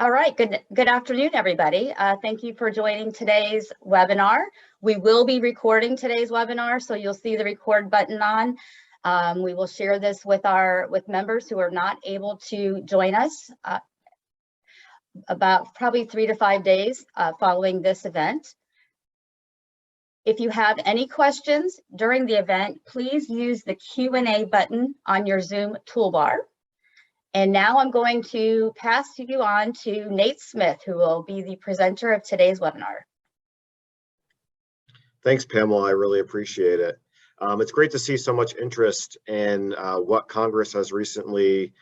All right, good afternoon, everybody. Thank you for joining today's webinar. We will be recording today's webinar, so you'll see the record button on. We will share this with members who are not able to join us about probably 3 to 5 days following this event. If you have any questions during the event, please use the Q&A button on your Zoom toolbar. And now I'm going to pass you on to Nate Smith, who will be the presenter of today's webinar. Thanks, Pamela. I really appreciate it. It's great to see so much interest in what Congress has recently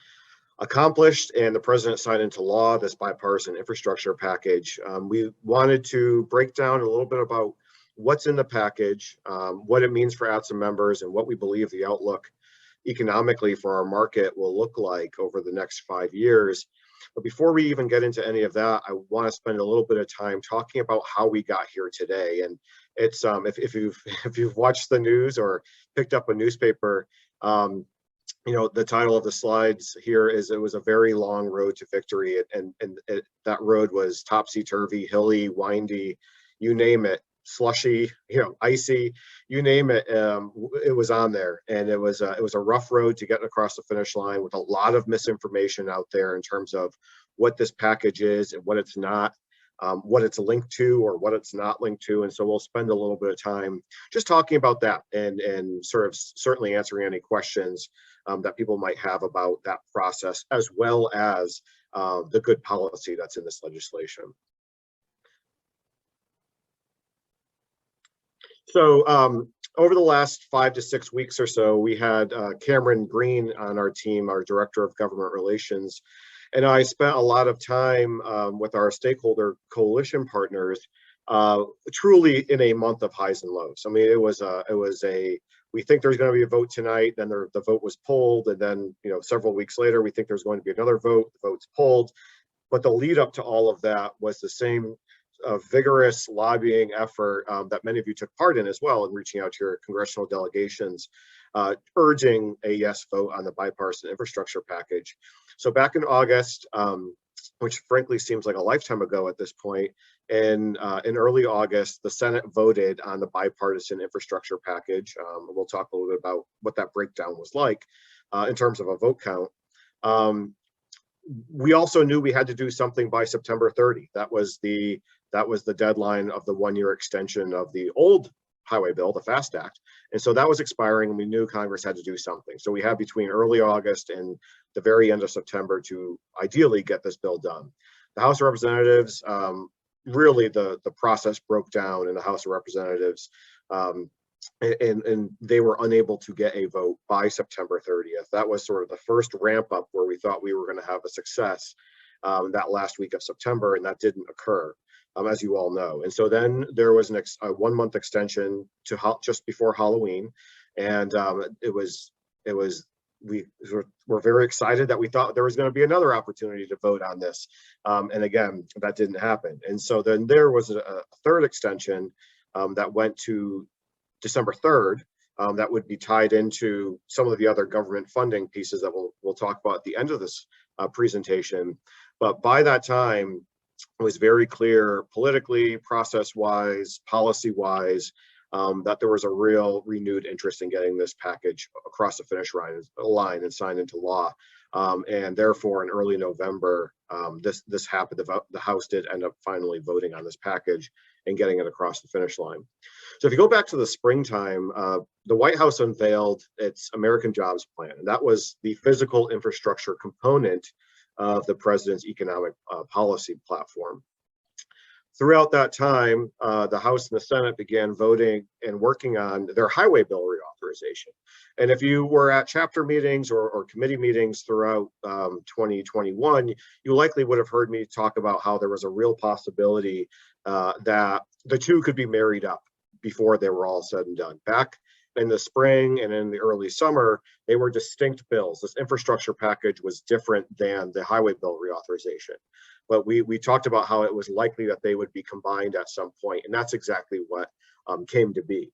accomplished and the president signed into law, this bipartisan infrastructure package. We wanted to break down a little bit about what's in the package, what it means for ATSSA members, and what we believe the outlook economically for our market will look like over the next 5 years. But before we even get into any of that, I want to spend a little bit of time talking about how we got here today. And it's if you've watched the news or picked up a newspaper, you know, the title of the slides here is "It was a very long road to victory," and that road was topsy-turvy, hilly, windy, you name it. Slushy, you know, icy, you name it, it was on there, and it was a rough road to get across the finish line with a lot of misinformation out there in terms of what this package is and what it's not, what it's linked to or what it's not linked to. And so we'll spend a little bit of time just talking about that and sort of certainly answering any questions that people might have about that process, as well as the good policy that's in this legislation. So over the last 5 to 6 weeks or so, we had Cameron Green on our team, our Director of Government Relations, and I spent a lot of time with our stakeholder coalition partners, truly in a month of highs and lows. I mean, we think there's going to be a vote tonight, then the vote was pulled, and then, you know, several weeks later, we think there's going to be another vote, the vote's pulled. But the lead up to all of that was the same vigorous lobbying effort that many of you took part in as well, in reaching out to your congressional delegations, urging a yes vote on the bipartisan infrastructure package. So back in August, which frankly seems like a lifetime ago at this point, in early August, the Senate voted on the bipartisan infrastructure package. We'll talk a little bit about what that breakdown was like in terms of a vote count. We also knew we had to do something by September 30. That was the deadline of the 1-year extension of the old highway bill, the FAST Act. And so that was expiring, and we knew Congress had to do something. So we had between early August and the very end of September to ideally get this bill done. The House of Representatives, really the process broke down in the House of Representatives, and they were unable to get a vote by September 30th. That was sort of the first ramp up where we thought we were going to have a success that last week of September, and that didn't occur, as you all know. And so then there was a 1-month extension to just before Halloween, and we were very excited that we thought there was going to be another opportunity to vote on this, and again, that didn't happen. And so then there was a third extension that went to December 3rd, that would be tied into some of the other government funding pieces that we'll talk about at the end of this presentation. But by that time, it was very clear politically, process-wise, policy-wise, that there was a real renewed interest in getting this package across the finish line and signed into law. And therefore, in early November, this happened. The House did end up finally voting on this package and getting it across the finish line. So if you go back to the springtime, the White House unveiled its American Jobs Plan, and that was the physical infrastructure component of the president's economic policy platform. Throughout that time, the House and the Senate began voting and working on their highway bill reauthorization. And if you were at chapter meetings or committee meetings throughout 2021, you likely would have heard me talk about how there was a real possibility that the two could be married up before they were all said and done. Back in the spring and in the early summer, they were distinct bills. This infrastructure package was different than the highway bill reauthorization. But we talked about how it was likely that they would be combined at some point, and that's exactly what came to be.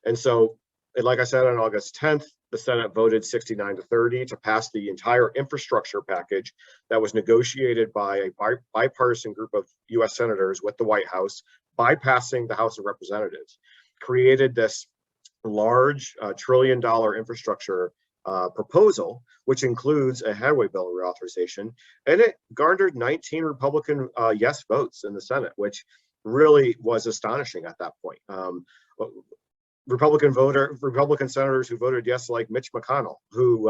And so, like I said, on August 10th, the Senate voted 69-30 to pass the entire infrastructure package that was negotiated by a bipartisan group of US senators with the White House, bypassing the House of Representatives, created this large $1 trillion infrastructure proposal, which includes a highway bill reauthorization, and it garnered 19 Republican yes votes in the Senate, which really was astonishing at that point. Republican senators who voted yes, like Mitch McConnell, who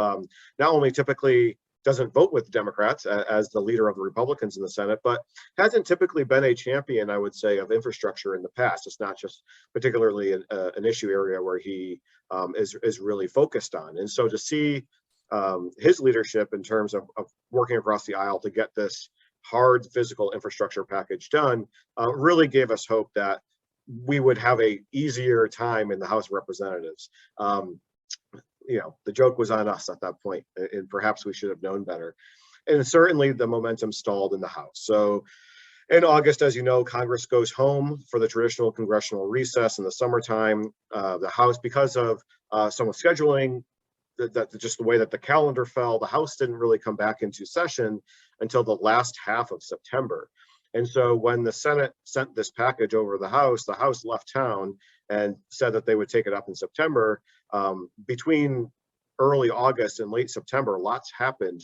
not only typically doesn't vote with Democrats as the leader of the Republicans in the Senate, but hasn't typically been a champion, I would say, of infrastructure in the past. It's not just particularly an issue area where he is really focused on. And so to see his leadership in terms of working across the aisle to get this hard physical infrastructure package done really gave us hope that we would have a easier time in the House of Representatives. The joke was on us at that point, and perhaps we should have known better. And certainly the momentum stalled in the House. So in August, as you know, Congress goes home for the traditional congressional recess in the summertime. The House, because of some of scheduling, just the way that the calendar fell, the House didn't really come back into session until the last half of September. And so when the Senate sent this package over the House left town and said that they would take it up in September. Between early August and late September, lots happened,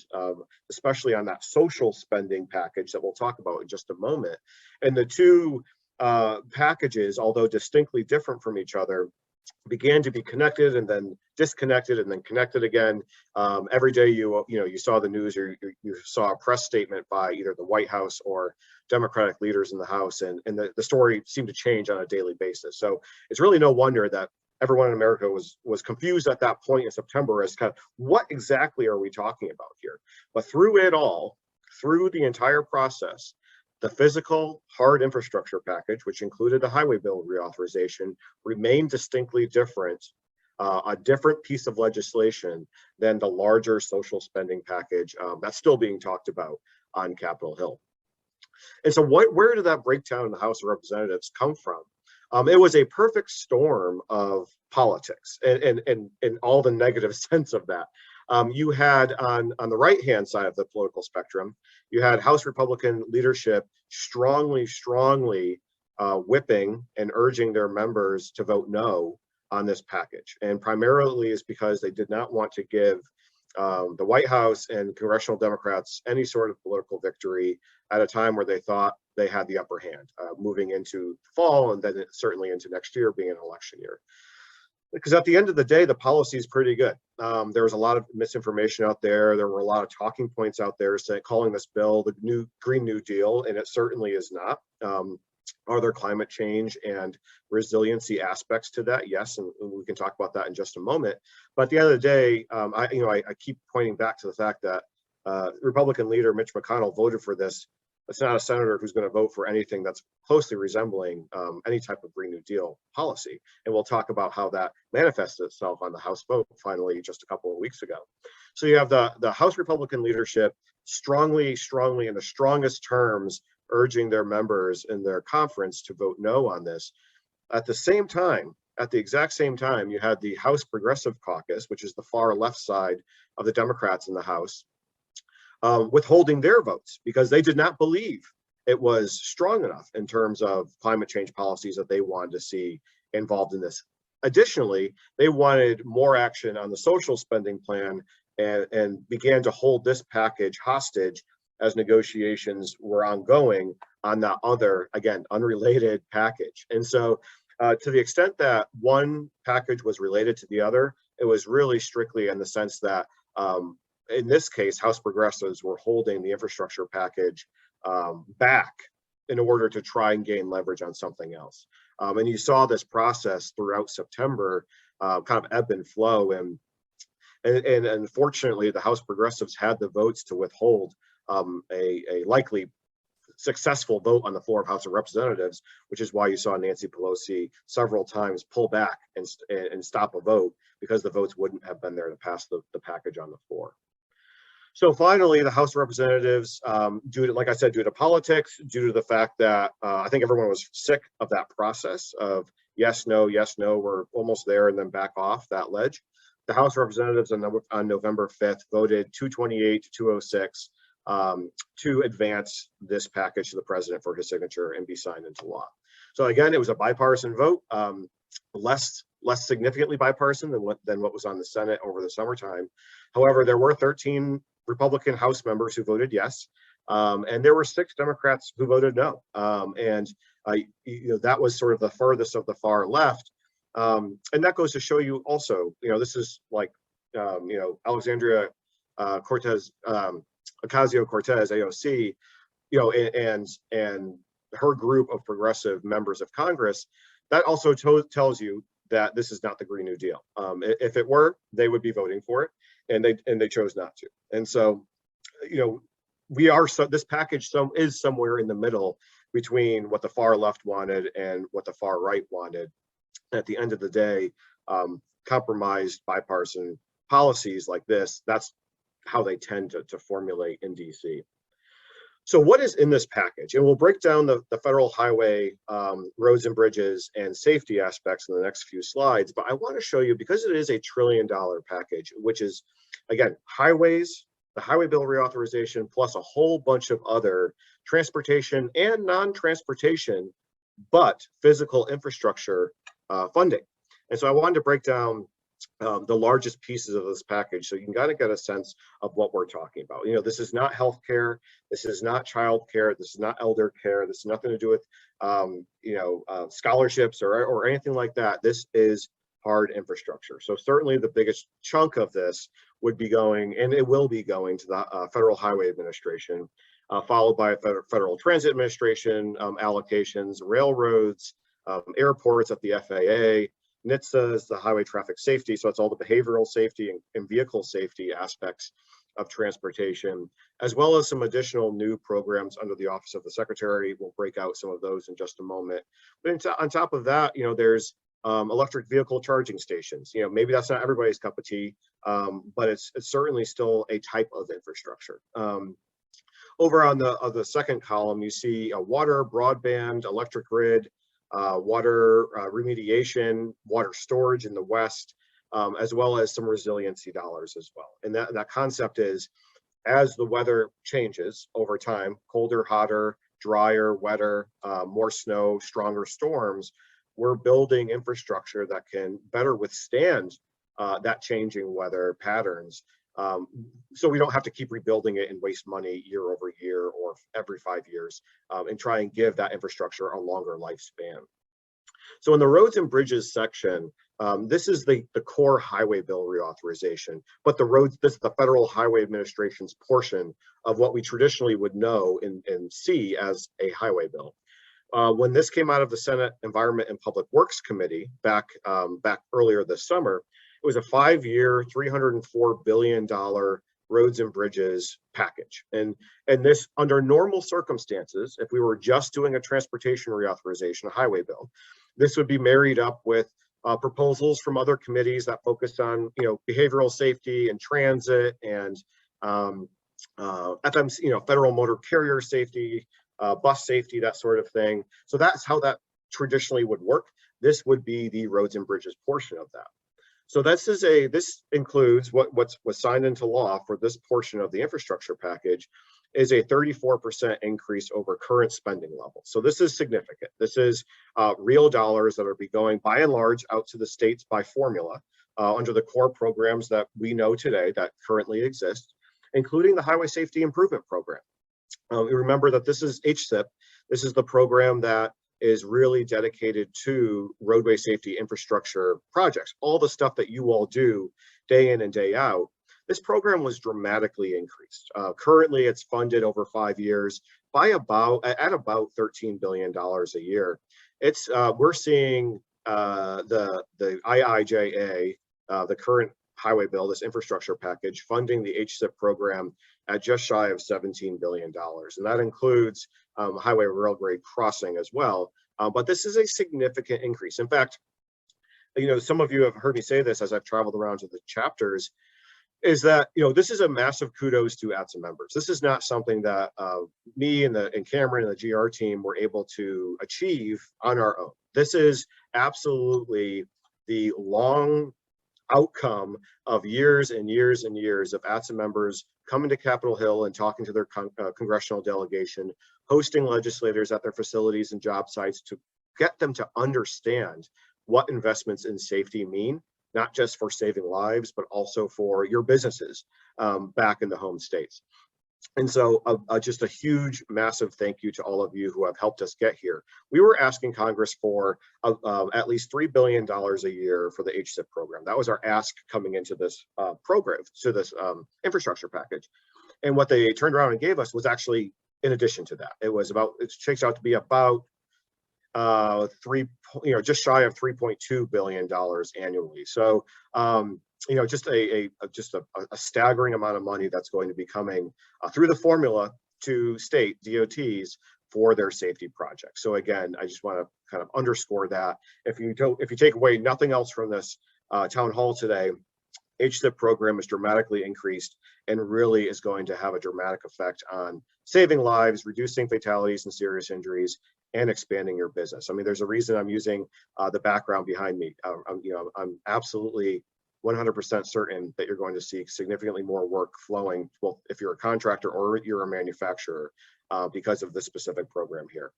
especially on that social spending package that we'll talk about in just a moment. And the two packages, although distinctly different from each other, began to be connected and then disconnected and then connected again. Every day you saw the news or you saw a press statement by either the White House or Democratic leaders in the House, and the story seemed to change on a daily basis. So it's really no wonder that everyone in America was confused at that point in September as kind of what exactly are we talking about here? But through it all, through the entire process, the physical hard infrastructure package, which included the highway bill reauthorization, remained distinctly different, a different piece of legislation than the larger social spending package that's still being talked about on Capitol Hill. And so where did that breakdown in the House of Representatives come from? It was a perfect storm of politics and in all the negative sense of that. You had on the right-hand side of the political spectrum, you had House Republican leadership strongly whipping and urging their members to vote no on this package. And primarily is because they did not want to give the White House and congressional Democrats any sort of political victory at a time where they thought they had the upper hand moving into fall and then certainly into next year being an election year. Because at the end of the day, the policy is pretty good. There was a lot of misinformation out there. There were a lot of talking points out there calling this bill the new Green New Deal, and it certainly is not. Are there climate change and resiliency aspects to that? Yes, and we can talk about that in just a moment. But at the end of the day, I keep pointing back to the fact that Republican leader Mitch McConnell voted for this. It's not a senator who's going to vote for anything that's closely resembling any type of Green New Deal policy. And we'll talk about how that manifests itself on the House vote finally just a couple of weeks ago. So you have the House Republican leadership strongly in the strongest terms urging their members in their conference to vote no on this. At the exact same time, you had the House Progressive Caucus, which is the far left side of the Democrats in the House, withholding their votes because they did not believe it was strong enough in terms of climate change policies that they wanted to see involved in this. Additionally, they wanted more action on the social spending plan and began to hold this package hostage as negotiations were ongoing on that other, again, unrelated package. And so to the extent that one package was related to the other, it was really strictly in the sense that in this case, House progressives were holding the infrastructure package back in order to try and gain leverage on something else. And you saw this process throughout September kind of ebb and flow. And unfortunately, the House progressives had the votes to withhold a likely successful vote on the floor of House of Representatives, which is why you saw Nancy Pelosi several times pull back and stop a vote because the votes wouldn't have been there to pass the package on the floor. So finally, the House of Representatives, due to politics, due to the fact that I think everyone was sick of that process of yes, no, we're almost there and then back off that ledge. the House of Representatives on November 5th voted 228 to 206 to advance this package to the president for his signature and be signed into law. So again, it was a bipartisan vote, less significantly bipartisan than what was on the Senate over the summertime. However, there were 13 Republican House members who voted yes, and there were 6 Democrats who voted no. That was sort of the furthest of the far left. And that goes to show you also, this is like, Alexandria Ocasio-Cortez, AOC, and her group of progressive members of Congress. That also tells you that this is not the Green New Deal. If it were, they would be voting for it, and they chose not to. And so, this package is somewhere in the middle between what the far left wanted and what the far right wanted. At the end of the day, compromised bipartisan policies like this, that's how they tend to formulate in DC. So what is in this package? And we'll break down the federal highway, roads and bridges and safety aspects in the next few slides. But I want to show you, because it is a $1 trillion package, which is, again, highways, the highway bill reauthorization, plus a whole bunch of other transportation and non-transportation, but physical infrastructure funding. And so I wanted to break down the largest pieces of this package, so you can kind of get a sense of what we're talking about. This is not healthcare, this is not childcare, this is not elder care, this has nothing to do with scholarships or anything like that. This is hard infrastructure. So certainly the biggest chunk of this would be going, and it will be going, to the Federal Highway Administration, followed by Federal Transit Administration allocations, railroads, airports at the FAA. NHTSA is the highway traffic safety, so it's all the behavioral safety and vehicle safety aspects of transportation, as well as some additional new programs under the Office of the Secretary. We'll break out some of those in just a moment. But on top of that, there's electric vehicle charging stations. Maybe that's not everybody's cup of tea, but it's certainly still a type of infrastructure. Over on the second column, you see water, broadband, electric grid, water remediation, water storage in the West, as well as some resiliency dollars as well. And that concept is, as the weather changes over time, colder, hotter, drier, wetter, more snow, stronger storms, we're building infrastructure that can better withstand that changing weather patterns. So we don't have to keep rebuilding it and waste money year over year or every 5 years, and try and give that infrastructure a longer lifespan. So in the roads and bridges section, this is the core highway bill reauthorization, but this is the Federal Highway Administration's portion of what we traditionally would know and see as a highway bill. When this came out of the Senate Environment and Public Works Committee back earlier this summer, it was a 5-year, $304 billion roads and bridges package. And this, under normal circumstances, if we were just doing a transportation reauthorization, a highway bill, this would be married up with proposals from other committees that focused on, behavioral safety and transit and FMC, federal motor carrier safety, bus safety, that sort of thing. So that's how that traditionally would work. This would be the roads and bridges portion of that. So this includes what was signed into law for this portion of the infrastructure package is a 34% increase over current spending levels. So this is significant. This is real dollars that are going by and large out to the states by formula under the core programs that we know today that currently exist, including the Highway Safety Improvement Program. Remember that this is HSIP. This is the program that is really dedicated to roadway safety infrastructure projects, all the stuff that you all do day in and day out. This program was dramatically increased. Currently, it's funded over 5 years by about $13 billion a year. We're seeing the IIJA, the current highway bill, this infrastructure package, funding the HSIP program at just shy of $17 billion. And that includes highway rail grade crossing as well. But this is a significant increase. In fact, some of you have heard me say this as I've traveled around to the chapters, is that, this is a massive kudos to ATSSA members. This is not something that me and Cameron and the GR team were able to achieve on our own. This is absolutely the long outcome of years and years and years of ATSSA members coming to Capitol Hill and talking to their congressional delegation, hosting legislators at their facilities and job sites to get them to understand what investments in safety mean, not just for saving lives, but also for your businesses back in the home states. And so just a huge, massive thank you to all of you who have helped us get here. We were asking Congress for at least $3 billion a year for the HSIP program. That was our ask coming into this program, to this infrastructure package. And what they turned around and gave us was actually in addition to that. It shakes out to be about just shy of $3.2 billion annually. So just a staggering amount of money that's going to be coming through the formula to state DOTs for their safety projects. So again, I just want to kind of underscore that. If you take away nothing else from this town hall today, HSIP program is dramatically increased and really is going to have a dramatic effect on saving lives, reducing fatalities and serious injuries, and expanding your business. I mean, there's a reason I'm using the background behind me. I'm absolutely 100% certain that you're going to see significantly more work flowing, well, if you're a contractor or you're a manufacturer, because of this specific program here.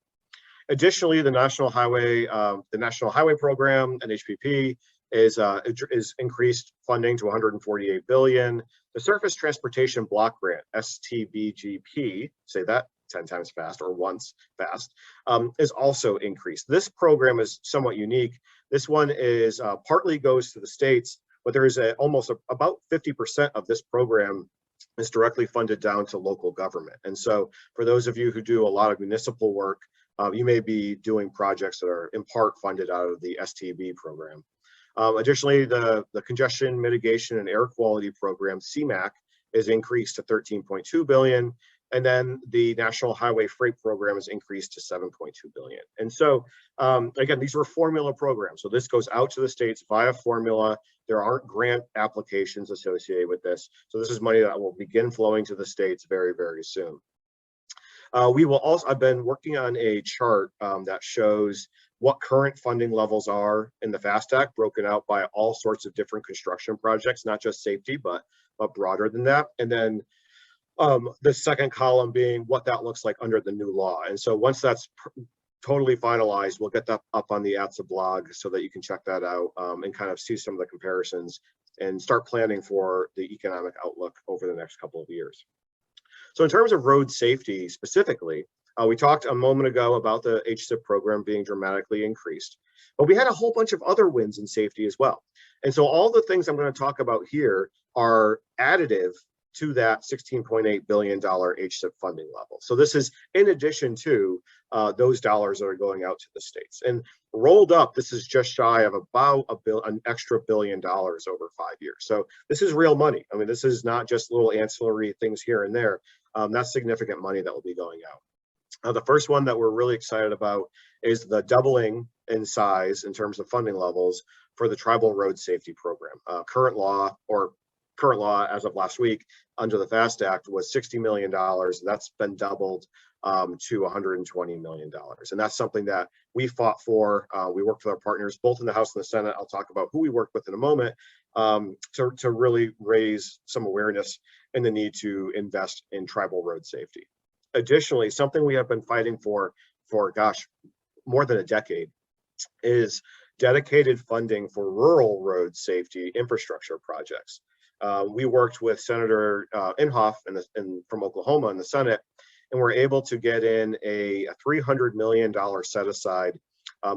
Additionally, the National Highway Program, NHPP, is increased funding to $148 billion. The Surface Transportation Block Grant, STBGP, say that 10 times fast or once fast, is also increased. This program is somewhat unique. This one is partly goes to the states, but there is about 50% of this program is directly funded down to local government. And so for those of you who do a lot of municipal work, you may be doing projects that are in part funded out of the STB program. Additionally, the Congestion Mitigation and Air Quality Program, CMAQ, is increased to $13.2 billion. And then the National Highway Freight Program is increased to $7.2 billion. And so, again, these were formula programs. So this goes out to the states via formula. There aren't grant applications associated with this. So this is money that will begin flowing to the states very, very soon. I've been working on a chart that shows what current funding levels are in the FAST Act, broken out by all sorts of different construction projects, not just safety, but broader than that. And then the second column being what that looks like under the new law. And so once that's totally finalized, we'll get that up on the ATSSA blog so that you can check that out and kind of see some of the comparisons and start planning for the economic outlook over the next couple of years. So in terms of road safety specifically, we talked a moment ago about the HSIP program being dramatically increased, but we had a whole bunch of other wins in safety as well. And so all the things I'm going to talk about here are additive to that $16.8 billion HSIP funding level. So this is in addition to those dollars that are going out to the states. And rolled up, this is just shy of about an extra $1 billion over 5 years. So this is real money. I mean, this is not just little ancillary things here and there. That's significant money that will be going out. The first one that we're really excited about is the doubling in size in terms of funding levels for the Tribal Road Safety Program. Current law as of last week under the FAST Act was $60 million. That's been doubled to $120 million. And that's something that we fought for. We worked with our partners, both in the House and the Senate. I'll talk about who we work with in a moment to really raise some awareness and the need to invest in tribal road safety. Additionally, something we have been fighting for gosh, more than a decade is dedicated funding for rural road safety infrastructure projects. We worked with Senator Inhofe from Oklahoma in the Senate, and we're able to get in a $300 million set aside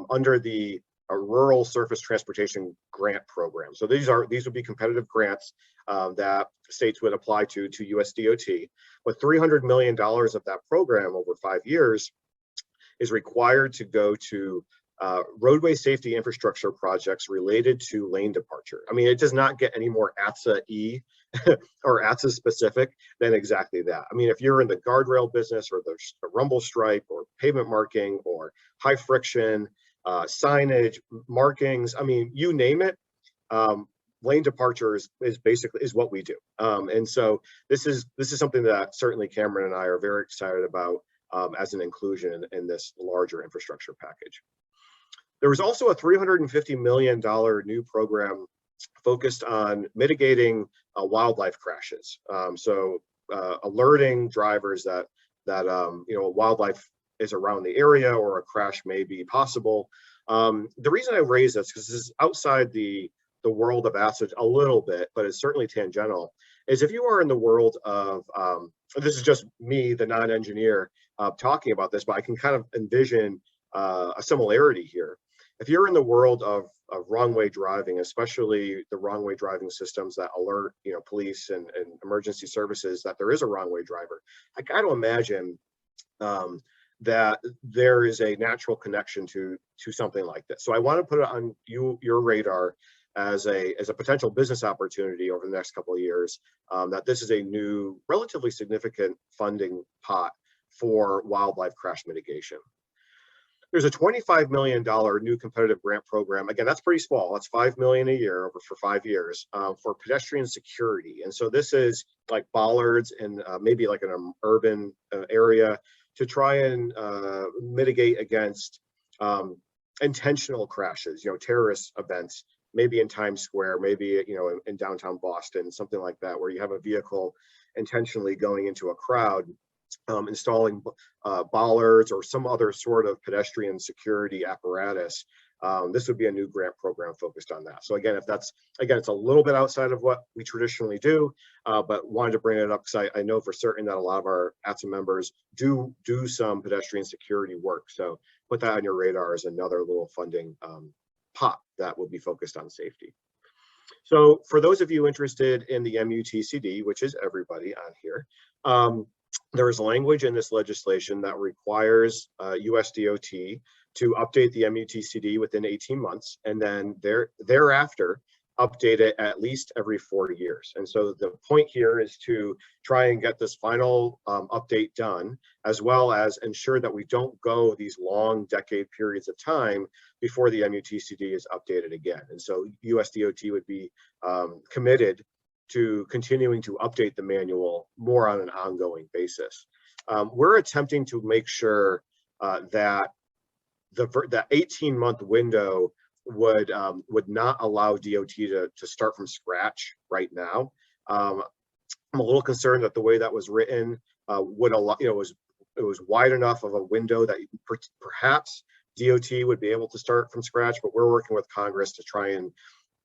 under the Rural Surface Transportation Grant Program. So these would be competitive grants that states would apply to US DOT. But $300 million of that program over 5 years is required to go to roadway safety infrastructure projects related to lane departure. I mean, it does not get any more ATSSA-E or ATSSA specific than exactly that. I mean, if you're in the guardrail business or the rumble stripe or pavement marking or high friction, signage, markings, I mean, you name it, lane departure is basically what we do. And so this is something that certainly Cameron and I are very excited about as an inclusion in this larger infrastructure package. There was also a $350 million new program focused on mitigating wildlife crashes. Alerting drivers that wildlife is around the area or a crash may be possible. The reason I raise this, because this is outside the world of ATSSA a little bit, but it's certainly tangential, is if you are in the world of, this is just me, the non-engineer, talking about this, but I can kind of envision a similarity here. If you're in the world of wrong-way driving, especially the wrong-way driving systems that alert, police and emergency services that there is a wrong-way driver, I got to imagine that there is a natural connection to something like this. So I want to put it on your radar as a potential business opportunity over the next couple of years, that this is a new, relatively significant funding pot for wildlife crash mitigation. There's a $25 million new competitive grant program. Again, that's pretty small. That's $5 million a year for 5 years for pedestrian security. And so this is like bollards and maybe like an urban area to try and mitigate against intentional crashes, terrorist events, maybe in Times Square, maybe, in downtown Boston, something like that, where you have a vehicle intentionally going into a crowd. Installing bollards or some other sort of pedestrian security apparatus. This would be a new grant program focused on that. So again, it's a little bit outside of what we traditionally do, but wanted to bring it up because I know for certain that a lot of our ATSSA members do some pedestrian security work. So put that on your radar as another little funding pot that will be focused on safety. So for those of you interested in the MUTCD, which is everybody on here, there is language in this legislation that requires USDOT to update the MUTCD within 18 months, and then thereafter update it at least every 4 years. And so the point here is to try and get this final update done, as well as ensure that we don't go these long decade periods of time before the MUTCD is updated again. And so USDOT would be committed to continuing to update the manual more on an ongoing basis. We're attempting to make sure that the 18-month window would not allow DOT to start from scratch right now. I'm a little concerned that the way that was written would allow, it was wide enough of a window that perhaps DOT would be able to start from scratch, but we're working with Congress to try and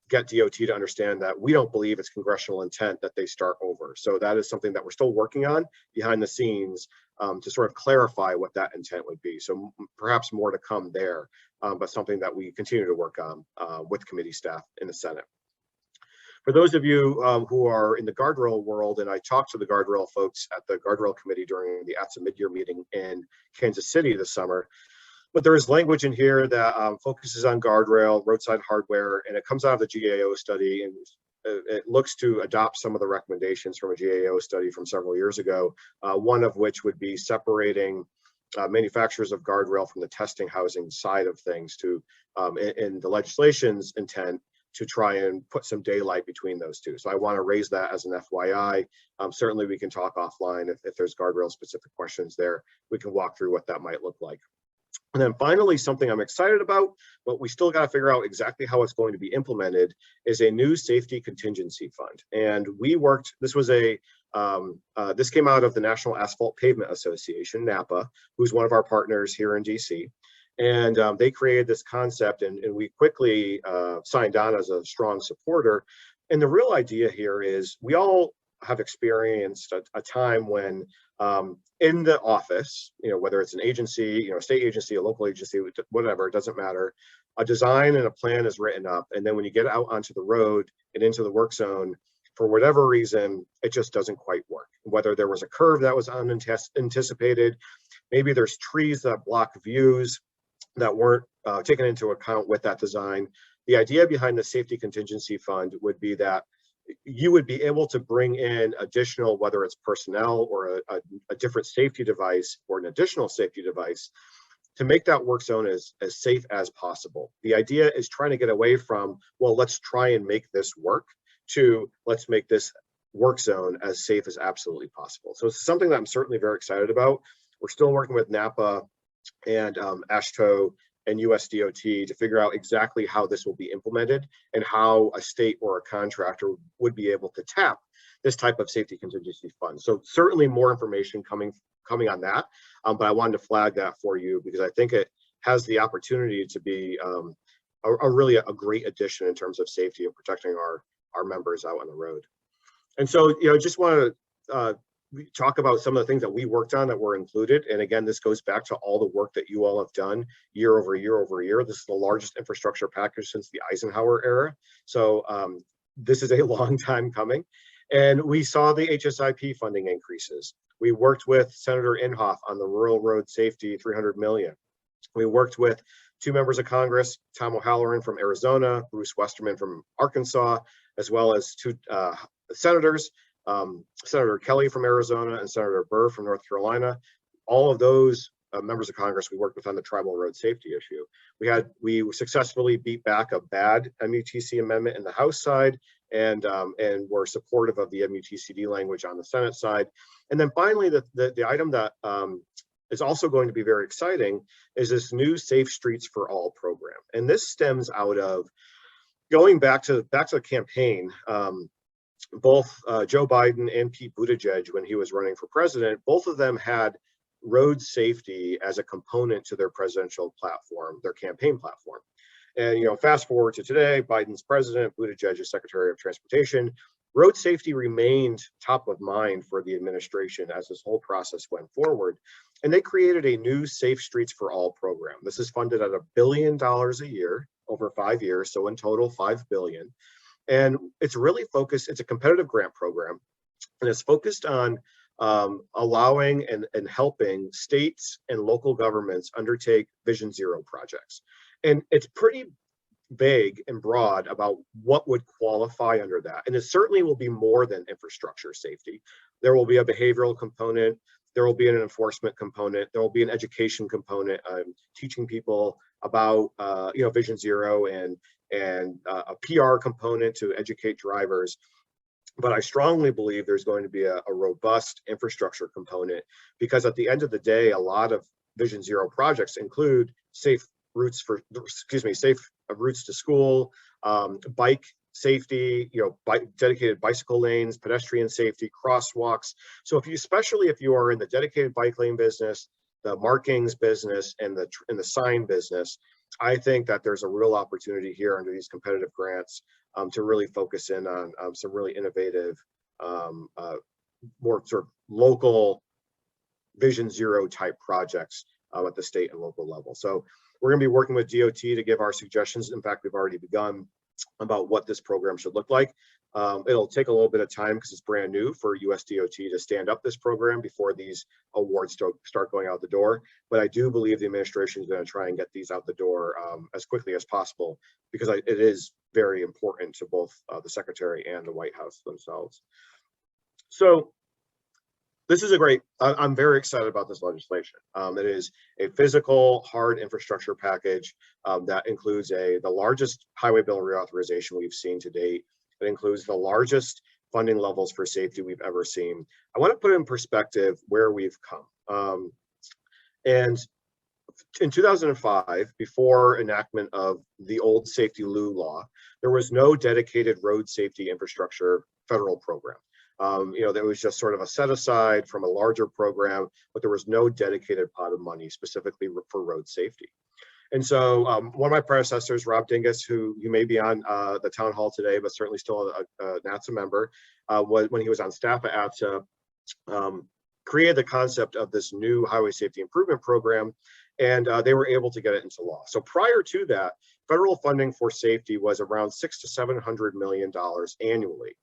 get DOT to understand that we don't believe it's congressional intent that they start over. So that is something that we're still working on behind the scenes to sort of clarify what that intent would be. So perhaps more to come there, but something that we continue to work on with committee staff in the Senate. For those of you who are in the guardrail world, and I talked to the guardrail folks at the guardrail committee during the ATSSA mid-year meeting in Kansas City this summer, but there is language in here that focuses on guardrail, roadside hardware, and it comes out of the GAO study, and it looks to adopt some of the recommendations from a GAO study from several years ago, one of which would be separating manufacturers of guardrail from the testing housing side of things to, in the legislation's intent, to try and put some daylight between those two. So I want to raise that as an FYI. Certainly we can talk offline if there's guardrail specific questions there. We can walk through what that might look like. And then finally, something I'm excited about, but we still got to figure out exactly how it's going to be implemented, is a new safety contingency fund. And we worked, this came out of the National Asphalt Pavement Association, NAPA, who's one of our partners here in DC. And they created this concept, and we quickly signed on as a strong supporter. And the real idea here is we all have experienced a time when in the office, whether it's an agency, a state agency, a local agency, whatever, it doesn't matter, a design and a plan is written up. And then when you get out onto the road and into the work zone, for whatever reason, it just doesn't quite work. Whether there was a curve that was unanticipated, maybe there's trees that block views that weren't taken into account with that design. The idea behind the safety contingency fund would be that you would be able to bring in additional, whether it's personnel or a different safety device or an additional safety device, to make that work zone as safe as possible. The idea is trying to get away from, well, let's try and make this work, to let's make this work zone as safe as absolutely possible. So it's something that I'm certainly very excited about. We're still working with NAPA and ASHTO and US DOT to figure out exactly how this will be implemented and how a state or a contractor would be able to tap this type of safety contingency fund. So certainly more information coming on that, but I wanted to flag that for you because I think it has the opportunity to be really a great addition in terms of safety and protecting our members out on the road. And so, just want to talk about some of the things that we worked on that were included. And again, this goes back to all the work that you all have done year over year over year. This is the largest infrastructure package since the Eisenhower era. So this is a long time coming. And we saw the HSIP funding increases. We worked with Senator Inhofe on the rural road safety, $300 million. We worked with 2 members of Congress, Tom O'Halloran from Arizona, Bruce Westerman from Arkansas, as well as 2 senators, Senator Kelly from Arizona and Senator Burr from North Carolina. All of those members of Congress we worked with on the tribal road safety issue. We successfully beat back a bad MUTC amendment in the House side, and were supportive of the MUTCD language on the Senate side. And then finally, the item that is also going to be very exciting is this new Safe Streets for All program. And this stems out of going back to the campaign. Both Joe Biden and Pete Buttigieg, when he was running for president, both of them had road safety as a component to their presidential platform, their campaign platform. And fast forward to today, Biden's president, Buttigieg is Secretary of Transportation. Road safety remained top of mind for the administration as this whole process went forward. And they created a new Safe Streets for All program. This is funded at $1 billion a year over 5 years, so in total $5 billion. And it's really focused, it's a competitive grant program, and it's focused on allowing and helping states and local governments undertake Vision Zero projects. And it's pretty vague and broad about what would qualify under that. And it certainly will be more than infrastructure safety. There will be a behavioral component. There will be an enforcement component. There will be an education component, teaching people about Vision Zero and a PR component to educate drivers. But I strongly believe there's going to be a robust infrastructure component, because at the end of the day, a lot of Vision Zero projects include safe routes to school, bike safety, dedicated bicycle lanes, pedestrian safety, crosswalks. So especially if you are in the dedicated bike lane business, the markings business, and the sign business, I think that there's a real opportunity here under these competitive grants to really focus in on some really innovative, more sort of local Vision Zero type projects at the state and local level. So we're going to be working with DOT to give our suggestions. In fact, we've already begun about what this program should look like. It'll take a little bit of time because it's brand new for US DOT to stand up this program before these awards start going out the door. But I do believe the administration is going to try and get these out the door as quickly as possible, because it is very important to both the Secretary and the White House themselves. So this is I'm very excited about this legislation. It is a physical, hard infrastructure package that includes the largest highway bill reauthorization we've seen to date. It includes the largest funding levels for safety we've ever seen. I want to put in perspective where we've come. And in 2005, before enactment of the old Safety Lou law, there was no dedicated road safety infrastructure federal program. There was just sort of a set aside from a larger program, but there was no dedicated pot of money specifically for road safety. And so one of my predecessors, Rob Dingus, who you may be on the town hall today, but certainly still an ATSSA member, when he was on staff at ATSSA, created the concept of this new highway safety improvement program, and they were able to get it into law. So prior to that, federal funding for safety was around $600 to $700 million annually.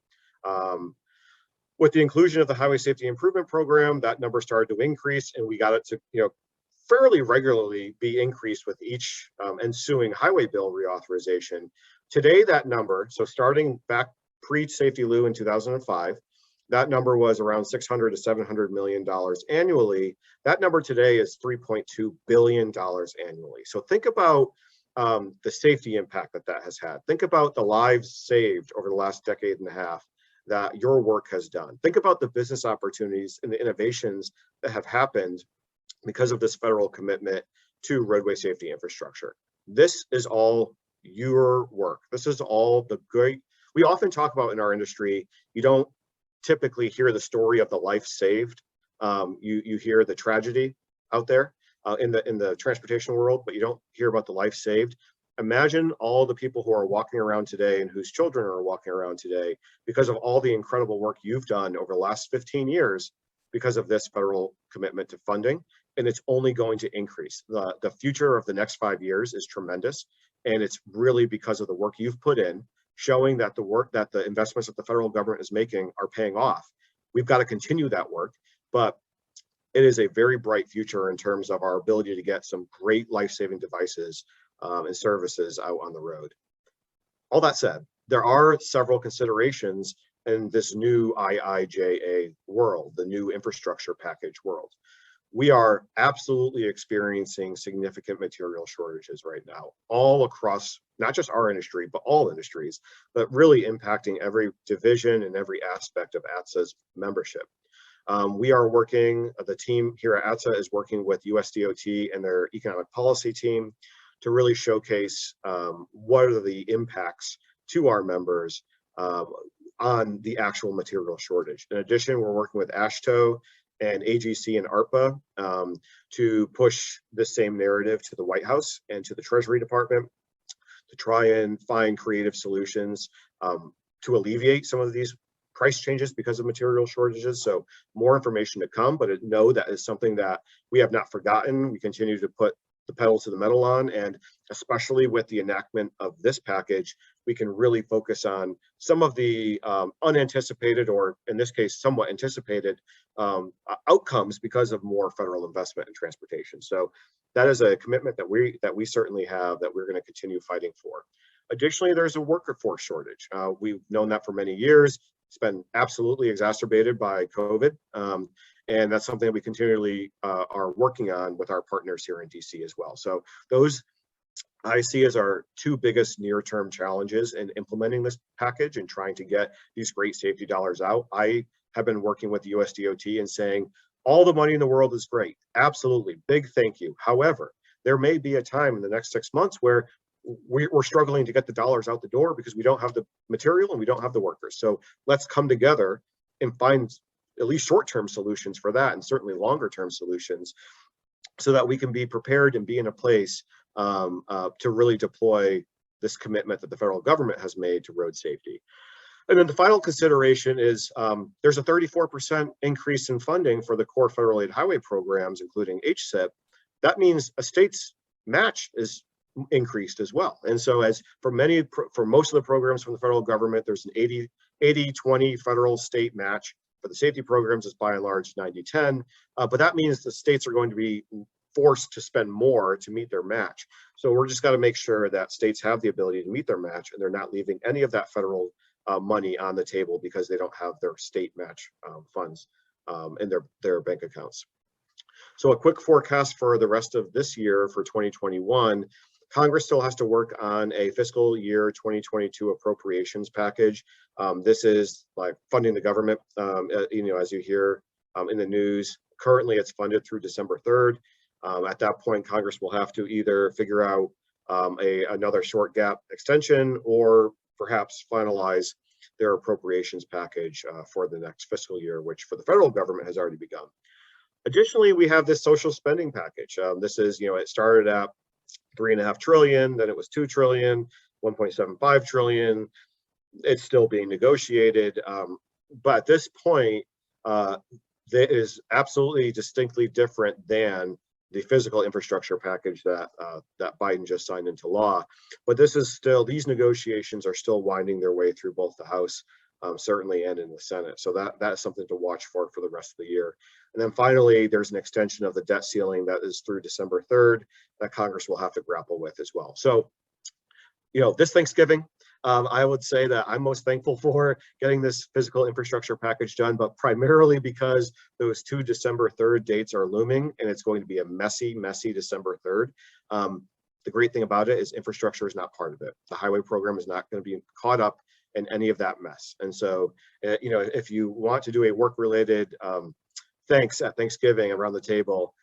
With the inclusion of the highway safety improvement program, that number started to increase, and we got it to fairly regularly be increased with each ensuing highway bill reauthorization. Today, that number, so starting back pre-Safety Lou in 2005, that number was around $600 to $700 million annually. That number today is $3.2 billion annually. So think about the safety impact that has had. Think about the lives saved over the last decade and a half that your work has done. Think about the business opportunities and the innovations that have happened because of this federal commitment to roadway safety infrastructure. This is all your work. This is all the great, we often talk about in our industry, you don't typically hear the story of the life saved. You hear the tragedy out there in the transportation world, but you don't hear about the life saved. Imagine all the people who are walking around today and whose children are walking around today because of all the incredible work you've done over the last 15 years because of this federal commitment to funding. And it's only going to increase. The future of the next 5 years is tremendous. And it's really because of the work you've put in, showing that the investments that the federal government is making are paying off. We've got to continue that work, but it is a very bright future in terms of our ability to get some great life-saving devices and services out on the road. All that said, there are several considerations in this new IIJA world, the new infrastructure package world. We are absolutely experiencing significant material shortages right now, all across not just our industry, but all industries, but really impacting every division and every aspect of ATSSA's membership. We are working, the team here at ATSSA is working with USDOT and their economic policy team to really showcase what are the impacts to our members on the actual material shortage. In addition, we're working with AASHTO and AGC and ARPA to push the same narrative to the White House and to the Treasury Department to try and find creative solutions to alleviate some of these price changes because of material shortages. So more information to come, but know that is something that we have not forgotten. We continue to put the pedal to the metal on, and especially with the enactment of this package, we can really focus on some of the unanticipated, or in this case, somewhat anticipated outcomes because of more federal investment in transportation. So that is a commitment that we certainly have that we're going to continue fighting for. Additionally, there's a workforce shortage. We've known that for many years. It's been absolutely exacerbated by COVID. And that's something that we continually are working on with our partners here in DC as well. So those I see as our two biggest near-term challenges in implementing this package and trying to get these great safety dollars out. I have been working with the USDOT and saying, all the money in the world is great. Absolutely, big thank you. However, there may be a time in the next 6 months where we're struggling to get the dollars out the door because we don't have the material and we don't have the workers. So let's come together and find at least short-term solutions for that, and certainly longer-term solutions, so that we can be prepared and be in a place to really deploy this commitment that the federal government has made to road safety. And then the final consideration is there's a 34% increase in funding for the core federal aid highway programs, including HSIP. That means a state's match is increased as well. And so as for most of the programs from the federal government, there's an 80-20 federal state match. For the safety programs, it's by and large 90-10, but that means the states are going to be forced to spend more to meet their match. So we're just got to make sure that states have the ability to meet their match and they're not leaving any of that federal money on the table because they don't have their state match funds in their bank accounts. So a quick forecast for the rest of this year for 2021. Congress still has to work on a fiscal year 2022 appropriations package. This is like funding the government, as you hear in the news. Currently, it's funded through December 3rd. At that point, Congress will have to either figure out another short gap extension or perhaps finalize their appropriations package for the next fiscal year, which for the federal government has already begun. Additionally, we have this social spending package. This is, it started at $3.5 trillion, then it was $2 trillion, 1.75 trillion. It's still being negotiated. But at this point, that is absolutely distinctly different than the physical infrastructure package that Biden just signed into law. But this is still, these negotiations are still winding their way through both the House, certainly, and in the Senate. So that is something to watch for the rest of the year. And then finally, there's an extension of the debt ceiling that is through December 3rd that Congress will have to grapple with as well. So, this Thanksgiving, I would say that I'm most thankful for getting this physical infrastructure package done, but primarily because those two December 3rd dates are looming, and it's going to be a messy, messy December 3rd. The great thing about it is infrastructure is not part of it. The highway program is not going to be caught up in any of that mess. And so, if you want to do a work-related thanks at Thanksgiving around the table,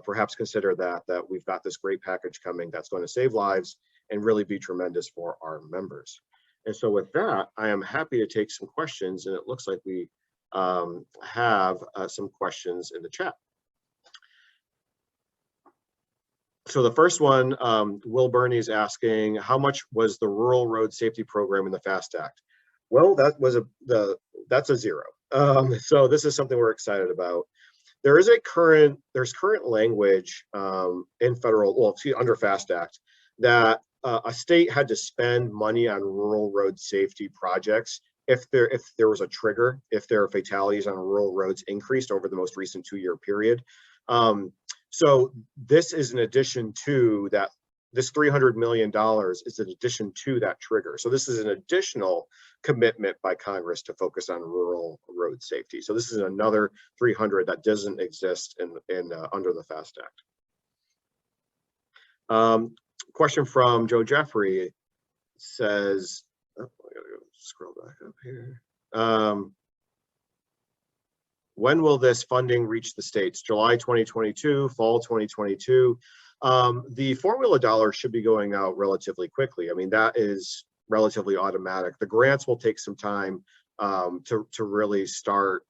perhaps consider that we've got this great package coming that's going to save lives and really be tremendous for our members. And so with that, I am happy to take some questions, and it looks like we have some questions in the chat. So the first one, Will Burney is asking, how much was the Rural Road Safety Program in the FAST Act? Well, that's a zero. So this is something we're excited about. There's current language in federal, well, under FAST Act, that a state had to spend money on rural road safety projects if there was a trigger, if their fatalities on rural roads increased over the most recent 2-year period. So this is in addition to that. This $300 million is in addition to that trigger. So this is an additional commitment by Congress to focus on rural road safety. So this is another 300 that doesn't exist in under the FAST Act. Question from Joe Jeffrey says, oh, I gotta go scroll back up here. When will this funding reach the states? July 2022, fall 2022. The formula dollars should be going out relatively quickly. I mean, that is relatively automatic. The grants will take some time to really start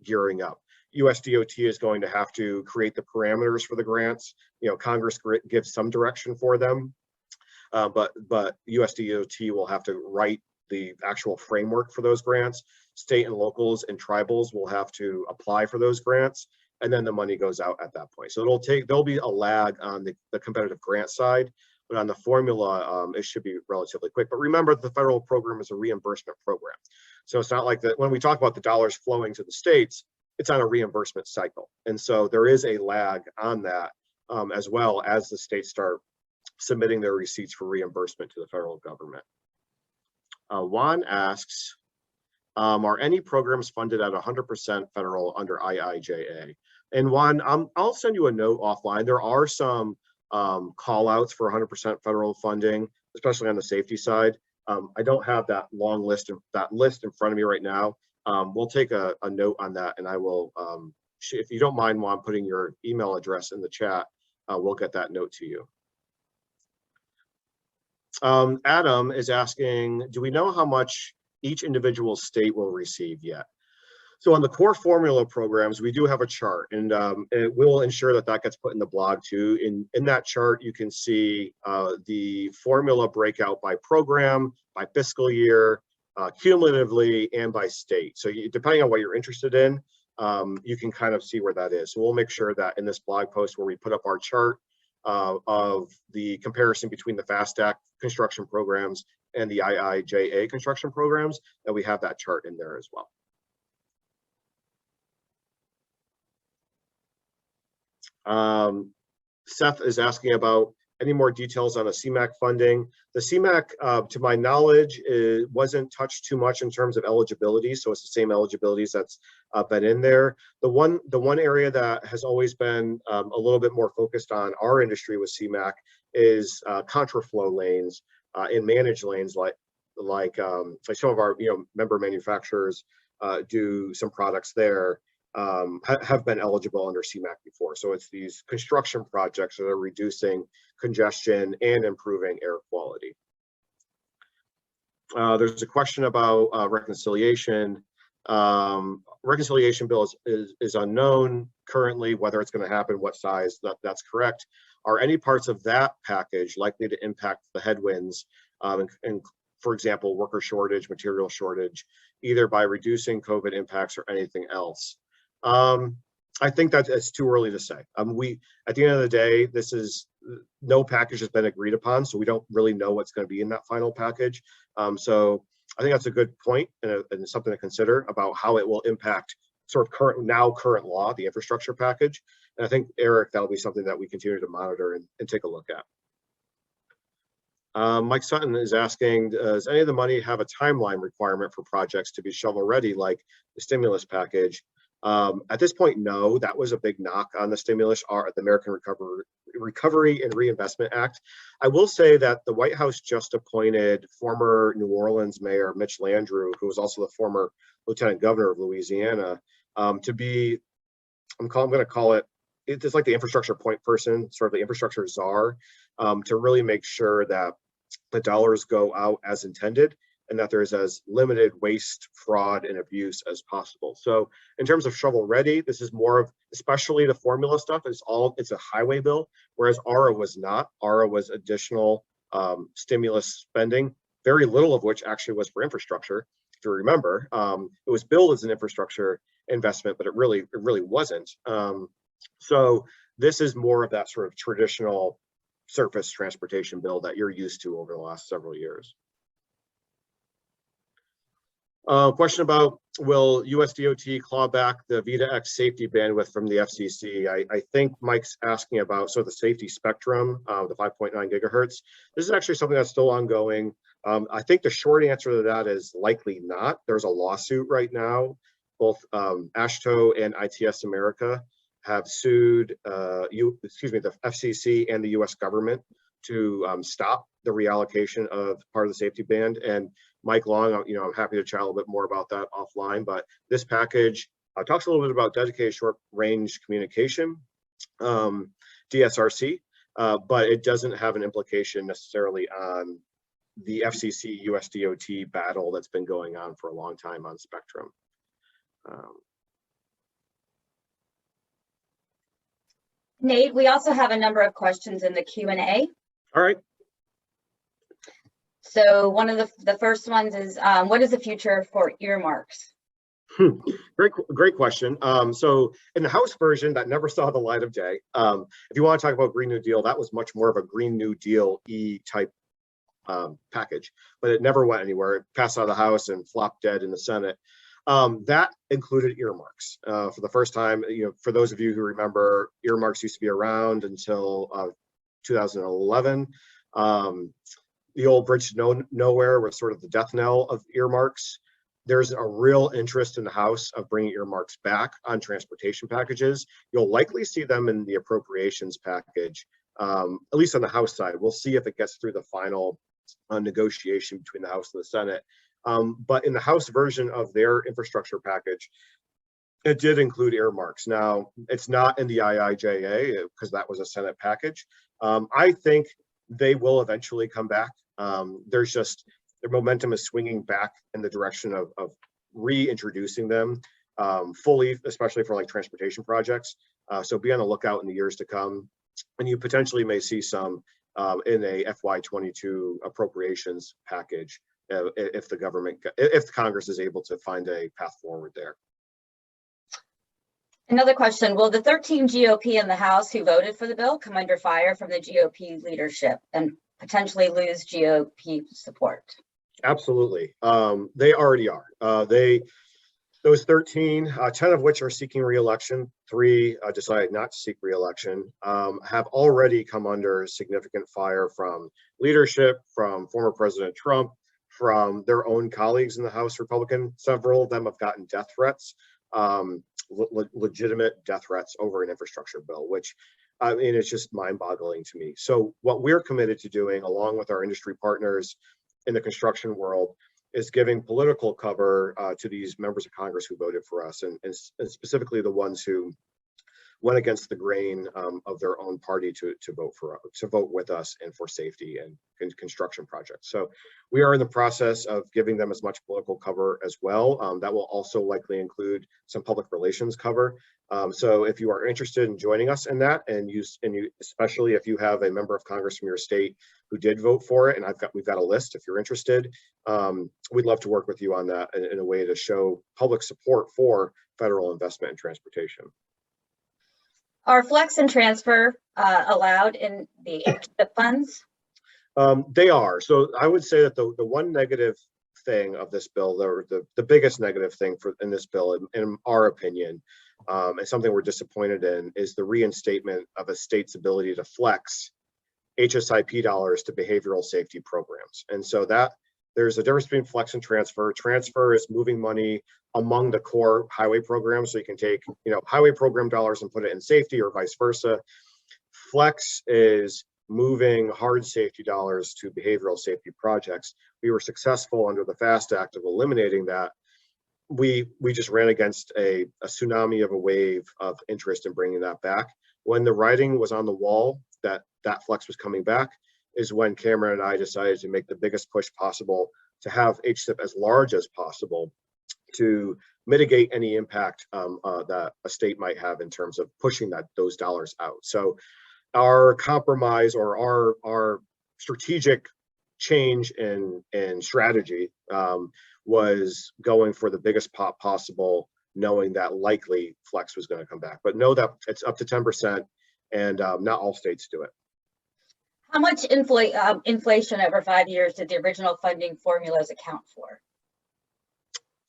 gearing up. USDOT is going to have to create the parameters for the grants. Congress gives some direction for them, but USDOT will have to write the actual framework for those grants. State and locals and tribals will have to apply for those grants, and then the money goes out at that point. So there'll be a lag on the competitive grant side, but on the formula, it should be relatively quick. But remember, the federal program is a reimbursement program. So it's not like that when we talk about the dollars flowing to the states, it's on a reimbursement cycle. And so there is a lag on that, as well as the states start submitting their receipts for reimbursement to the federal government. Juan asks, are any programs funded at 100% federal under IIJA? And Juan, I'll send you a note offline. There are some call outs for 100% federal funding, especially on the safety side. I don't have that long list in front of me right now. We'll take a note on that, and I will, if you don't mind, Juan, putting your email address in the chat, we'll get that note to you. Adam is asking, do we know how much each individual state will receive yet? So on the core formula programs, we do have a chart, and it will ensure that gets put in the blog too. In that chart, you can see the formula breakout by program, by fiscal year, cumulatively, and by state. So depending on what you're interested in, you can kind of see where that is. So we'll make sure that in this blog post where we put up our chart of the comparison between the FAST Act construction programs and the IIJA construction programs, that we have that chart in there as well. Seth is asking about any more details on the CMAQ funding. The CMAQ, to my knowledge, wasn't touched too much in terms of eligibility, so it's the same eligibilities that's been in there. The one area that has always been a little bit more focused on our industry with CMAQ is contraflow lanes and managed lanes, like some of our member manufacturers do some products there. Have been eligible under CMAQ before. So it's these construction projects that are reducing congestion and improving air quality. There's a question about reconciliation. Reconciliation bill is unknown currently, whether it's going to happen, what size, that's correct. Are any parts of that package likely to impact the headwinds, and for example, worker shortage, material shortage, either by reducing COVID impacts or anything else? I think that it's too early to say. At the end of the day, no package has been agreed upon, so we don't really know what's going to be in that final package. So I think that's a good point and something to consider about how it will impact sort of current law, the infrastructure package. And I think, Eric, that'll be something that we continue to monitor and take a look at. Mike Sutton is asking, does any of the money have a timeline requirement for projects to be shovel ready, like the stimulus package? At this point, no. That was a big knock on the stimulus, or the American Recovery and Reinvestment Act. I will say that the White House just appointed former New Orleans Mayor Mitch Landrieu, who was also the former Lieutenant Governor of Louisiana, to be, I'm going to call it it's like the infrastructure point person, sort of the infrastructure czar, to really make sure that the dollars go out as intended and that there's as limited waste, fraud, and abuse as possible. So in terms of shovel ready, this is more of, especially the formula stuff, it's a highway bill, whereas ARA was not. ARA was additional stimulus spending, very little of which actually was for infrastructure. If you remember, it was billed as an infrastructure investment, but it really wasn't. So this is more of that sort of traditional surface transportation bill that you're used to over the last several years. Question about, will USDOT claw back the V2X safety bandwidth from the FCC? I think Mike's asking about sort of the safety spectrum, the 5.9 gigahertz. This is actually something that's still ongoing. I think the short answer to that is likely not. There's a lawsuit right now. Both AASHTO and ITS America have sued the FCC and the US government to stop the reallocation of part of the safety band. And Mike Long, I'm happy to chat a little bit more about that offline, but this package talks a little bit about dedicated short range communication, DSRC, but it doesn't have an implication necessarily on the FCC USDOT battle that's been going on for a long time on spectrum. Nate, we also have a number of questions in the Q&A. All right. So one of the first ones is, what is the future for earmarks? Great question. So in the House version, that never saw the light of day. If you want to talk about Green New Deal, that was much more of a Green New Deal-y type package, but it never went anywhere. It passed out of the House and flopped dead in the Senate. That included earmarks. For the first time, for those of you who remember, earmarks used to be around until 2011. The old bridge to nowhere was sort of the death knell of earmarks. There's a real interest in the House of bringing earmarks back on transportation packages. You'll likely see them in the appropriations package, at least on the House side. We'll see if it gets through the final negotiation between the House and the Senate. But in the House version of their infrastructure package, it did include earmarks. Now, it's not in the IIJA because that was a Senate package. I think they will eventually come back. There's just, their momentum is swinging back in the direction of reintroducing them fully, especially for like transportation projects. So be on the lookout in the years to come. And you potentially may see some in a FY22 appropriations package if the Congress is able to find a path forward there. Another question, will the 13 GOP in the House who voted for the bill come under fire from the GOP leadership and potentially lose GOP support? Absolutely. They already are. Those 13, 10 of which are seeking re-election, 3 decided not to seek re-election, have already come under significant fire from leadership, from former President Trump, from their own colleagues in the House Republican. Several of them have gotten death threats, legitimate death threats over an infrastructure bill, which I mean, it's just mind-boggling to me. So what we're committed to doing, along with our industry partners in the construction world, is giving political cover to these members of Congress who voted for us, and specifically the ones who went against the grain of their own party to vote with us and for safety and construction projects. So we are in the process of giving them as much political cover as well. That will also likely include some public relations cover. So if you are interested in joining us in that, and especially if you have a member of Congress from your state who did vote for it, and we've got a list if you're interested, we'd love to work with you on that in a way to show public support for federal investment in transportation. Are flex and transfer allowed in the ATSSA funds? They are. So I would say that the one negative thing of this bill, or the biggest negative thing in this bill, in our opinion, and something we're disappointed in, is the reinstatement of a state's ability to flex HSIP dollars to behavioral safety programs. And so that there's a difference between flex and transfer. Transfer is moving money among the core highway programs. So you can take, highway program dollars and put it in safety, or vice versa. Flex is moving hard safety dollars to behavioral safety projects. We were successful under the FAST Act of eliminating that. We just ran against a tsunami of a wave of interest in bringing that back. When the writing was on the wall that that flex was coming back is when Cameron and I decided to make the biggest push possible to have HSIP as large as possible to mitigate any impact that a state might have in terms of pushing those dollars out. So our compromise or our strategic change in strategy was going for the biggest pop possible, knowing that likely flex was going to come back, but know that it's up to 10%, and not all states do it. How much inflation over 5 years did the original funding formulas account for?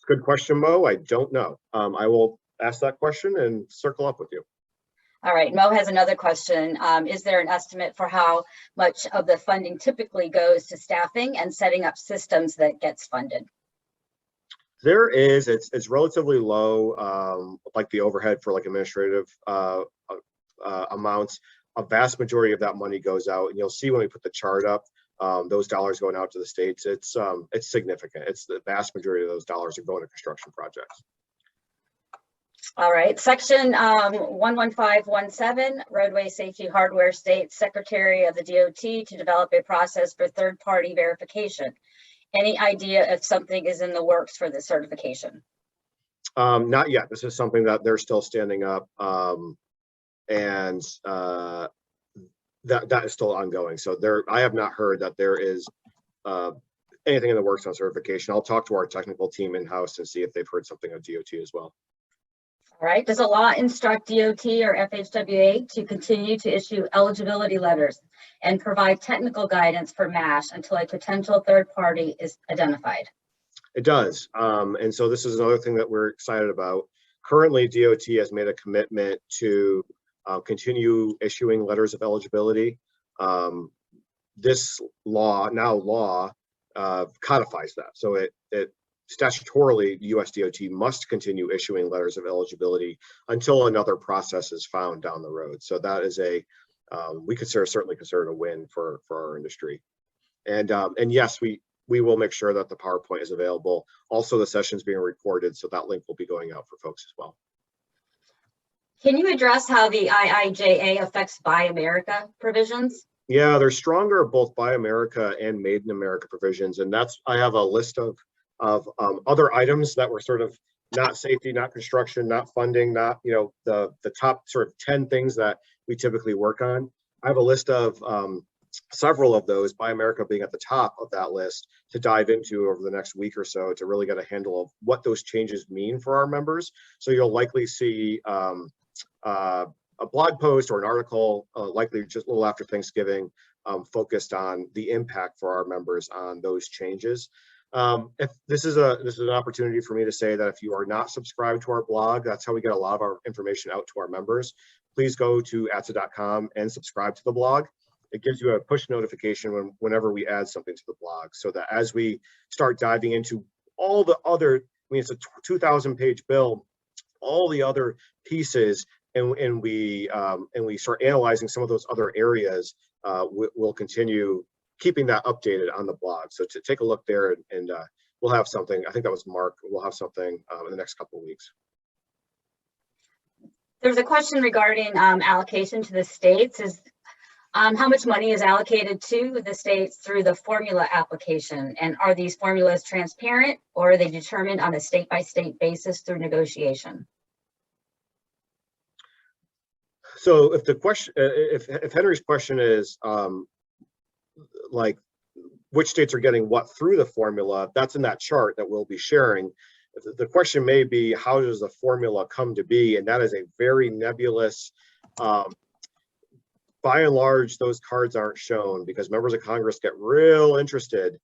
Good question, Mo. I don't know. I will ask that question and circle up with you. All right, Mo has another question. Is there an estimate for how much of the funding typically goes to staffing and setting up systems that gets funded? There is. It's relatively low, like the overhead for like administrative amounts. A vast majority of that money goes out, and you'll see when we put the chart up, those dollars going out to the states. It's significant. It's the vast majority of those dollars are going to construction projects. All right, section 11517, roadway safety hardware, states Secretary of the DOT to develop a process for third-party verification. Any idea if something is in the works for the certification? Not yet. This is something that they're still standing up, and that is still ongoing. So I have not heard that there is anything in the works on certification. I'll talk to our technical team in-house and see if they've heard something of DOT as well. All right, does the law instruct DOT or FHWA to continue to issue eligibility letters and provide technical guidance for MASH until a potential third party is identified? It does. And so this is another thing that we're excited about. Currently, DOT has made a commitment to continue issuing letters of eligibility. This law codifies that. So it statutorily, US DOT must continue issuing letters of eligibility until another process is found down the road. So that is we certainly consider it a win for our industry. And yes, we will make sure that the PowerPoint is available. Also, the session's being recorded, so that link will be going out for folks as well. Can you address how the IIJA affects Buy America provisions? Yeah, they're stronger, both Buy America and Made in America provisions. And I have a list of other items that were sort of not safety, not construction, not funding, not, the top sort of 10 things that we typically work on. I have a list of several of those, Buy America being at the top of that list, to dive into over the next week or so to really get a handle of what those changes mean for our members. So you'll likely see a blog post or an article, likely just a little after Thanksgiving, focused on the impact for our members on those changes. If this is an opportunity for me to say that if you are not subscribed to our blog, that's how we get a lot of our information out to our members. Please go to ATSSA.com and subscribe to the blog. It gives you a push notification whenever we add something to the blog, so that as we start diving into all the other, it's a 2,000-page bill, all the other pieces, and we start analyzing some of those other areas, we'll continue keeping that updated on the blog. So to take a look there, and we'll have something, I think that was Mark, we'll have something in the next couple of weeks. There's a question regarding allocation to the states. How much money is allocated to the states through the formula application? And are these formulas transparent, or are they determined on a state-by-state basis through negotiation? So if the question, if Henry's question is like which states are getting what through the formula, that's in that chart that we'll be sharing. The question may be, how does the formula come to be? And that is a very nebulous, by and large, those cards aren't shown because members of Congress get real interested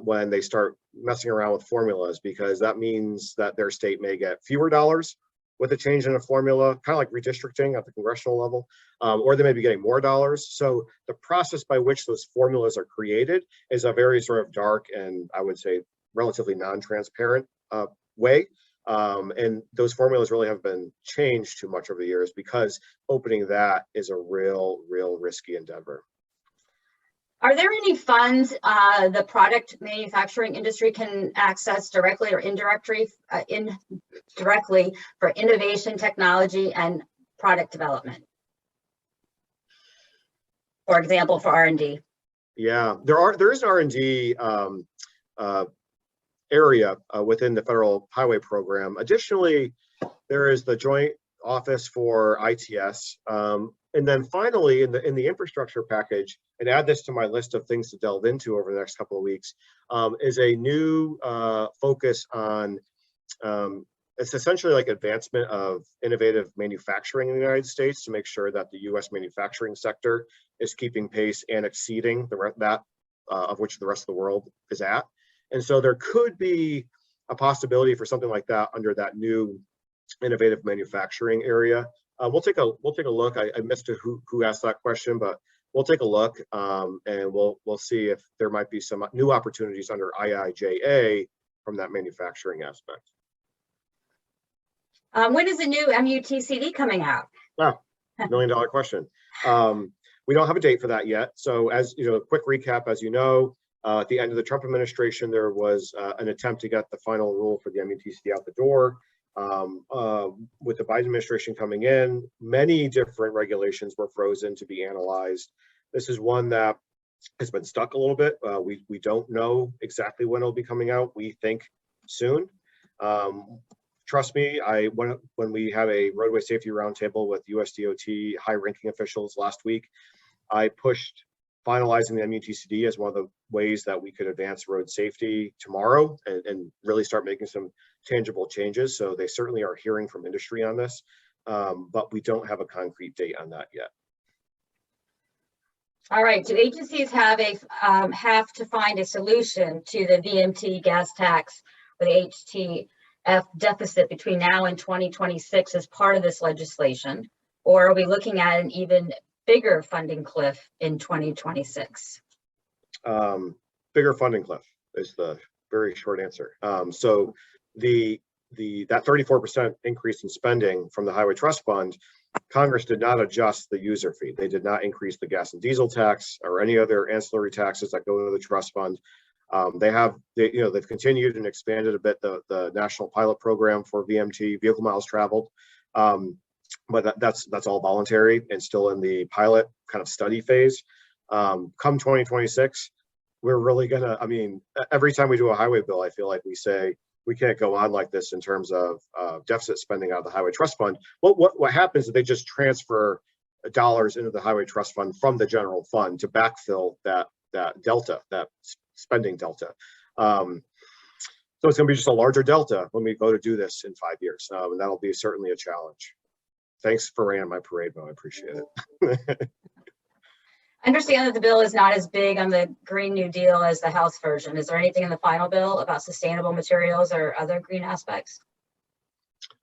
when they start messing around with formulas, because that means that their state may get fewer dollars with a change in a formula, kind of like redistricting at the congressional level, or they may be getting more dollars. So the process by which those formulas are created is a very sort of dark and, I would say, relatively non-transparent way. And those formulas really have been changed too much over the years, because opening that is a real risky endeavor. Are there any funds the product manufacturing industry can access directly or indirectly for innovation, technology, and product development? for example, for R&D? Yeah, there is an R&D area within the federal highway program. Additionally, there is the Joint Office for ITS, and then finally in the infrastructure package, and add this to my list of things to delve into over the next couple of weeks, is a new focus on it's essentially like advancement of innovative manufacturing in the United States to make sure that the U.S. manufacturing sector is keeping pace and exceeding that of which the rest of the world is at. And so there could be a possibility for something like that under that new innovative manufacturing area. We'll take a look. I missed who asked that question, but we'll take a look and we'll see if there might be some new opportunities under IIJA from that manufacturing aspect. When is the new MUTCD coming out? Wow, $1 million question. We don't have a date for that yet. So as you know, a quick recap, as you know, at the end of the Trump administration, there was an attempt to get the final rule for the MUTCD out the door. With the Biden administration coming in, many different regulations were frozen to be analyzed. This is one that has been stuck a little bit. We don't know exactly when it'll be coming out. We think soon. Trust me, when we had a roadway safety roundtable with USDOT high-ranking officials last week, I pushed finalizing the MUTCD as one of the ways that we could advance road safety tomorrow and really start making some tangible changes. So they certainly are hearing from industry on this, but we don't have a concrete date on that yet. All right, do agencies have to find a solution to the VMT gas tax or the HTF deficit between now and 2026 as part of this legislation? Or are we looking at an even bigger funding cliff in 2026? Bigger funding cliff is the very short answer. So that 34% increase in spending from the Highway Trust Fund, Congress did not adjust the user fee. They did not increase the gas and diesel tax or any other ancillary taxes that go to the trust fund. They've continued and expanded a bit the national pilot program for VMT, vehicle miles traveled. But that's all voluntary and still in the pilot kind of study phase. Come 2026, we're really gonna, every time we do a highway bill, I feel like we say, we can't go on like this in terms of deficit spending out of the Highway Trust Fund. What happens is they just transfer dollars into the Highway Trust Fund from the general fund to backfill that delta, that spending delta. So it's gonna be just a larger delta when we go to do this in 5 years. And that'll be certainly a challenge. Thanks for running my parade, Mo. I appreciate it. I understand that the bill is not as big on the Green New Deal as the House version. Is there anything in the final bill about sustainable materials or other green aspects?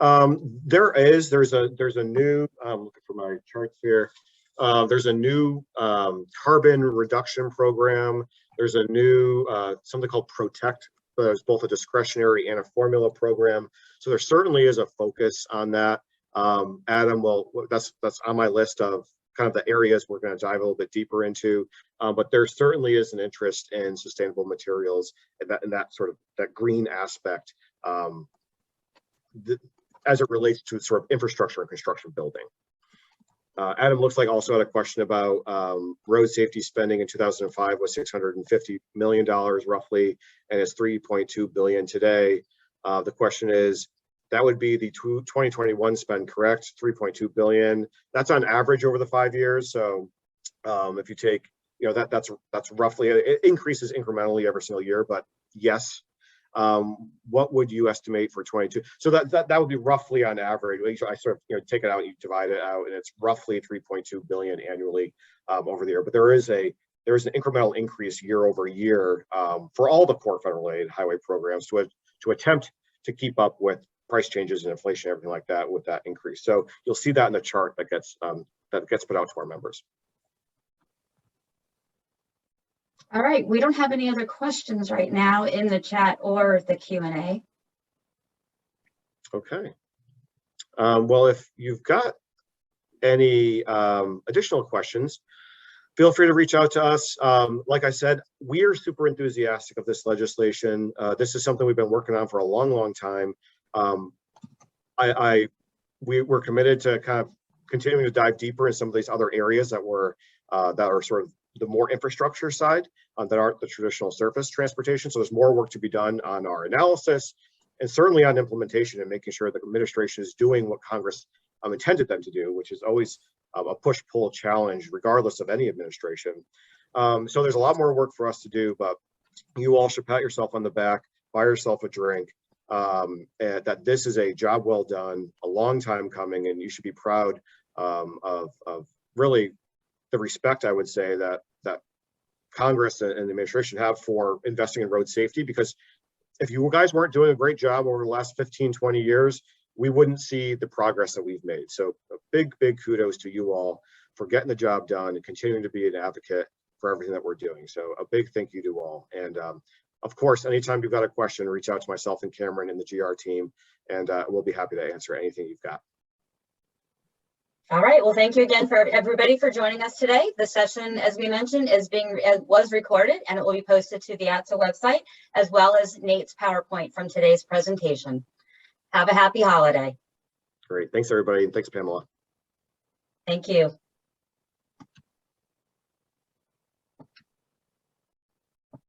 There's a new, I'm looking for my charts here. There's a new carbon reduction program. There's a new something called Protect. There's both a discretionary and a formula program. So there certainly is a focus on that. Adam, that's on my list of kind of the areas we're going to dive a little bit deeper into, but there certainly is an interest in sustainable materials and that sort of that green aspect as it relates to sort of infrastructure and construction building. Adam looks like also had a question about road safety spending in 2005 was $650 million roughly, and it's $3.2 billion today. The question is, that would be the 2021 spend, correct? 3.2 billion. That's on average over the 5 years. So if you take, that's roughly, it increases incrementally every single year, but yes. What would you estimate for 22? So that would be roughly on average. I sort of take it out, you divide it out, and it's roughly 3.2 billion annually over the year. But there is an incremental increase year over year for all the core federal aid highway programs to attempt to keep up with price changes and inflation, everything like that, with that increase. So you'll see that in the chart that gets put out to our members. All right, we don't have any other questions right now in the chat or the Q&A. Okay. Well, if you've got any additional questions, feel free to reach out to us. Like I said, we are super enthusiastic of this legislation. This is something we've been working on for a long, long time. We're committed to kind of continuing to dive deeper in some of these other areas that are sort of the more infrastructure side that aren't the traditional surface transportation. So there's more work to be done on our analysis and certainly on implementation and making sure that the administration is doing what Congress intended them to do, which is always a push-pull challenge, regardless of any administration. So there's a lot more work for us to do, but you all should pat yourself on the back, buy yourself a drink, and that this is a job well done, a long time coming, and you should be proud of really the respect, I would say, that Congress and the administration have for investing in road safety, because if you guys weren't doing a great job over the last 15, 20 years, we wouldn't see the progress that we've made. So a big, big kudos to you all for getting the job done and continuing to be an advocate for everything that we're doing. So a big thank you to all. And of course, anytime you've got a question, reach out to myself and Cameron and the GR team, and we'll be happy to answer anything you've got. All right. Well, thank you again for everybody for joining us today. The session, as we mentioned, was recorded, and it will be posted to the ATSSA website, as well as Nate's PowerPoint from today's presentation. Have a happy holiday. Great. Thanks, everybody. And thanks, Pamela. Thank you.